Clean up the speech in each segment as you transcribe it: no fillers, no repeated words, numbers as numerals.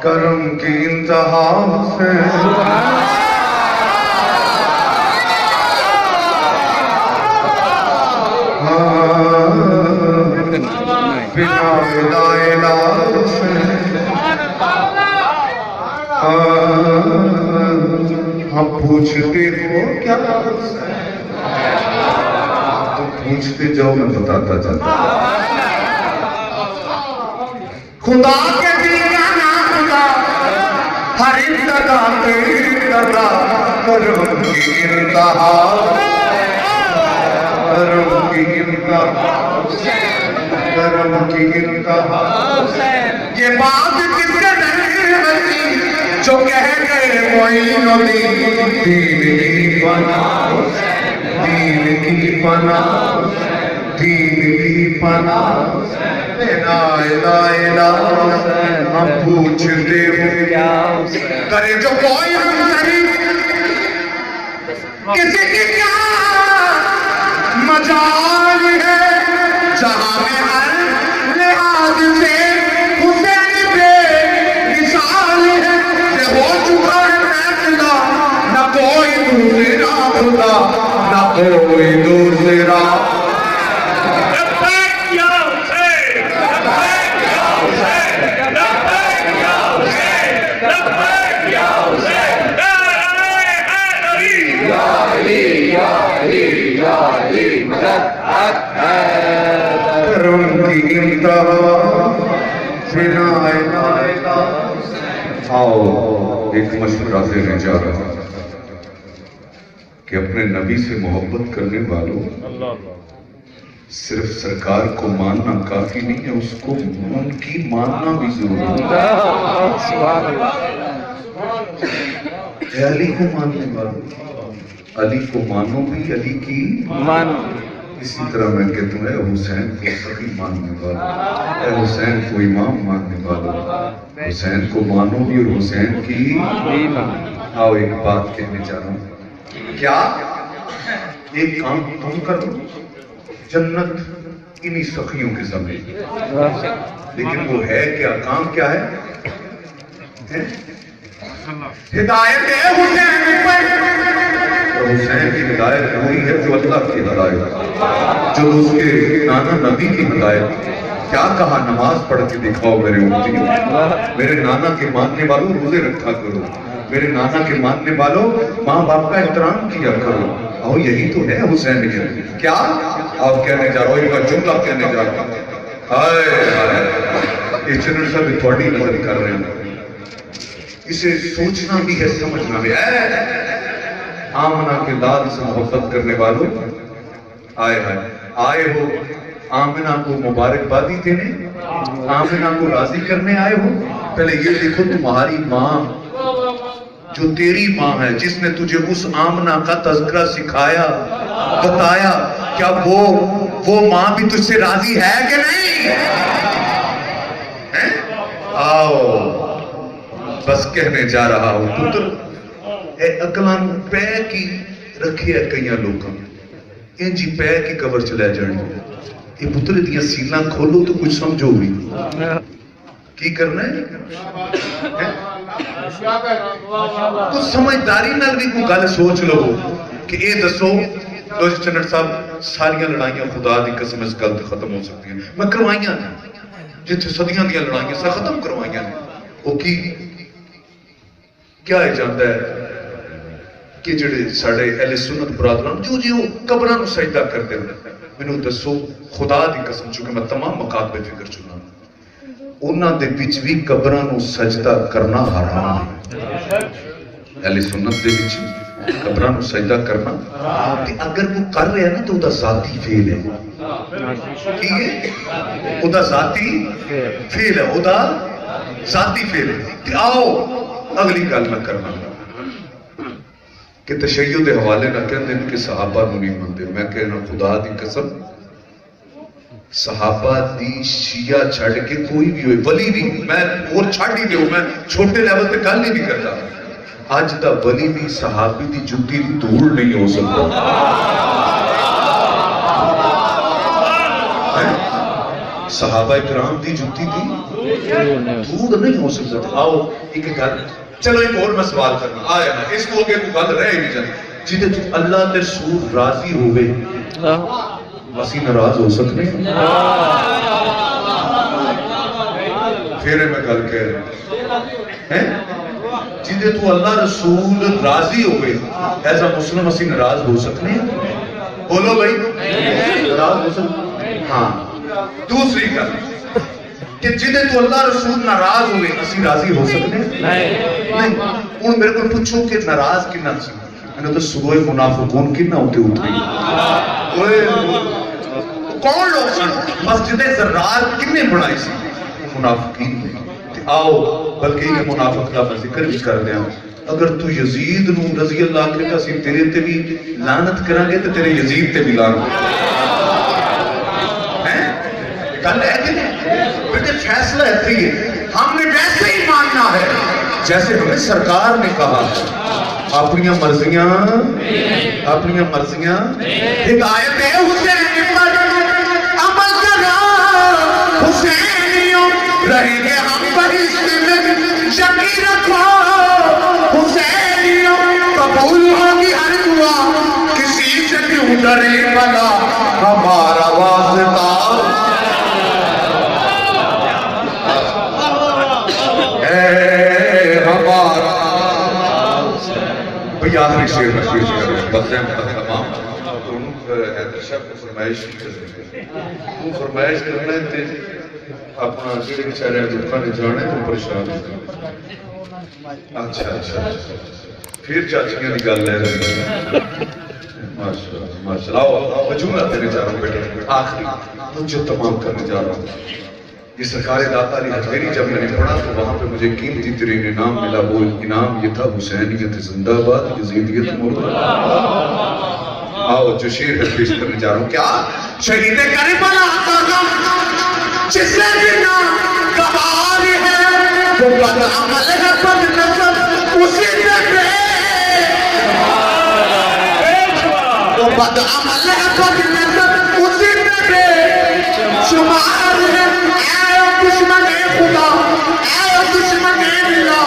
کرم کی انتہا سے بنا الہ سے ہم پوچھتے ہو کیا تو پوچھتے جاؤ میں بتاتا چلتا خدا کے دل کا نام خدا ہر ابتدا ابتدا کرم کی انتہا کرم کی انتہا کرم کی انتہا یہ بات کس کے نہیں بچی جو کہہ گئے معین الدین دین کی پناہ دین کی پناہ دین کی پناہ لا الہ الا اللہ ہم پوچھتے ہو کرے جو کوئی کسی کی کیا مجال ہے جہاں میں ہر لحاظ سے حسین پہ مثال ہے کہ ہو چکا ہے فیصلہ نہ کوئی دوسرا خدا نہ کوئی دوسرا کرم کی انتہا بنا الہ آؤ ایک مشورہ دینے جا رہا کہ اپنے نبی سے محبت کرنے والوں صرف سرکار کو ماننا کافی نہیں ہے اس کو ان کی ماننا بھی ضروری ہے علی کو ماننے والوں علی کو مانو بھی علی کی مانو اسی طرح میں کہتا ہوں اے حسین کو سبھی ماننے والا اے حسین کو امام ماننے والا حسین کو مانو بھی اور حسین کی آؤ ایک بات کہنے جا رہا ہوں کیا ایک کام تم کرو جنت انہی سخیوں کے سمجھ لیکن وہ ہے کیا کام کیا ہے ہدایت ہے حسین پر حسین کی ہدایت وہی ہے جو اللہ کی ہدایت جو اس کے نانا نبی کی ہدایت کیا کہا نماز پڑھ کے دکھاؤ میرے امتیوں میرے نانا کے ماننے والوں روزے رکھا کرو میرے نانا کے ماننے والوں ماں باپ کا احترام کیا کرو اور یہی تو ہے حسین کیا آپ کہنے جا رہا ہو ایک جملہ کہنے جا رہا ہوں یہ چینل صاحب تھوڑی مدد کر رہے ہیں اسے سوچنا بھی ہے سمجھنا بھی ہے آمنہ کے لال سے محبت کرنے والوں آئے ہو آمنہ کو مبارکبادی دینے آمنہ کو راضی کرنے آئے ہو پہلے یہ دیکھو تمہاری ماں جو تیری ماں ہے جس نے تجھے اس آمنہ کا تذکرہ سکھایا بتایا کیا وہ ماں بھی تجھ سے راضی ہے کہ نہیں آؤ بس کہنے جا رہا ہوں پتر اے اکلان پہ کی رکھی ہے کئیاں لوگاں ان جی پہ کی کور چلے جانے یہ پتر دیا سینہ کھولو تو کچھ سمجھو بھی کی کرنا ہے کچھ سمجھداری نہ بھی کوئی گل سوچ لو کہ اے دسو دوست چنڈ صاحب ساریاں لڑائیاں خدا دی قسم اس گل ختم ہو سکتی ہیں میں کروائیاں جتھے صدیاں دیا لڑائیاں سا ختم کروائیاں وہ کی کیا ہے جانتا ہے کہ جڑے ساڑھے اہل سنت برادران جو قبران سجدہ کرتے ہیں میں نے دسو خدا دی قسم چونکہ میں تمام مقاطب فکر چنا انہاں دے بچ بھی قبران سجدہ کرنا حرام ہے اہل سنت دے بچ قبران سجدہ کرنا اگر وہ کر رہے ہیں نا تو وہ دا ذاتی فیل ہے ٹھیک ہے وہ دا ذاتی فیل ہے وہ دا ذاتی فیل ہے آؤ اگلی گل میں کرنا کہ تشیع دے حوالے نہ کہتے ہیں کہ صحابہ نو نہیں مندے میں کہنا خدا دی قسم صحابہ دی شیعہ چھڑ کے کوئی بھی ہوئے ولی بھی میں اور چھڑ ہی دے ہوں میں چھوٹے لیول پہ گل نہیں کرتا آج دا ولی بھی صحابی دی جتی دور نہیں ہو سکتا صحابہ کرام دی جتی تھی دور نہیں ہو سکتا تھا. آؤ ایک گل, چلو ایک اور میں سوال کرنا آیا نا, اس کو اگے کوئی گل رہ ہی نہیں جاتی. جہدے تو اللہ تے رسول راضی ہوئے اسی ناراض ہو سکتے ہیں؟ پھر میں گل کہہ رہا ہوں جہدے تو اللہ رسول راضی ہوئے ایز اے مسلم اسی ناراض ہو سکتے ہیں؟ بولو بھائی ناراض ہو سکتے ہیں؟ ہاں. دوسری گل کہ جہدے تو اللہ رسول ناراض ہوئے اسی راضی ہو سکتے ہیں؟ نہیں. ہوں میرے کو پوچھو کہ ناراض کنا سی؟ میں نے تو سورہ منافقون کنا ہوتے اتری کون لوگ سن مسجد زرار کنے بنائی سی؟ منافقین. آؤ بلکہ یہ منافق کا میں ذکر بھی کر دیا, اگر تو یزید نو رضی اللہ عنہ کا سی تیرے تے بھی لعنت کریں گے تو تیرے یزید تے بھی لعنت ہیں. گل ہے کہ نہیں بیٹے فیصلہ ہے. ہم نے ویسے ہی ماننا ہے جیسے ہمیں سرکار نے کہا ہے. اپنی مرضیاں ہدایت حسین پر عمل کرو حسینیوں رہیں گے ہم بہشت میں یقین رکھو حسینیوں قبول ہوگی ہر دعا کسی سے کیوں ڈرے بلا ہمارا واسطہ اے ہمارا. بھئی آخری شیر میں کوئی شیر ہے بدلیں تمام حیدر شاہ کو فرمائش کرنا ہے اپنا جڑے بیچارے دکھا نے جانے تو پریشان ہے. اچھا پھر چاچیاں دی گل لے رہے ہیں. ماشاءاللہ آؤ جملہ دینے جا رہا ہوں بیٹے آخری مجھے تمام کرنے جا رہا ہوں. یہ سرکار داتا علی حجویری جب میں نے پڑھا تو وہاں پہ مجھے قیمتی ترین انعام ملا. وہ انعام یہ تھا حسینیت زندہ باد یزیدیت مردہ. آؤ جو شیر ہے پیش کرنے جا رہا ہوں. کیا شہید کربلا کا غم جسے بنا کبار ہے وہ بد عمل ہے بد نظر اسی میں وہ بد عمل ہے بد نظر اسی میں شمار ہے. اے دشمن خدا اے دشمن ملا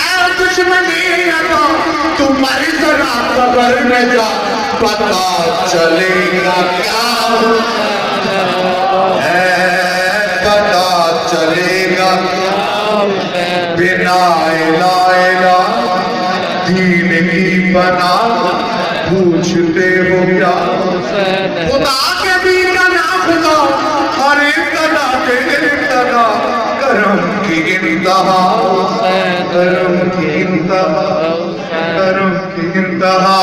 اے دشمن عطا تمہاری ذرا قبر میں جا پتا چلے گا کیا پتا چلے گا بنا الہ دین کی بنا پوچھتے ہو کیا خدا کے بھی کنا خدا اور ابتدا کے ابتدا کرم کی انتہا کرم کی انتہا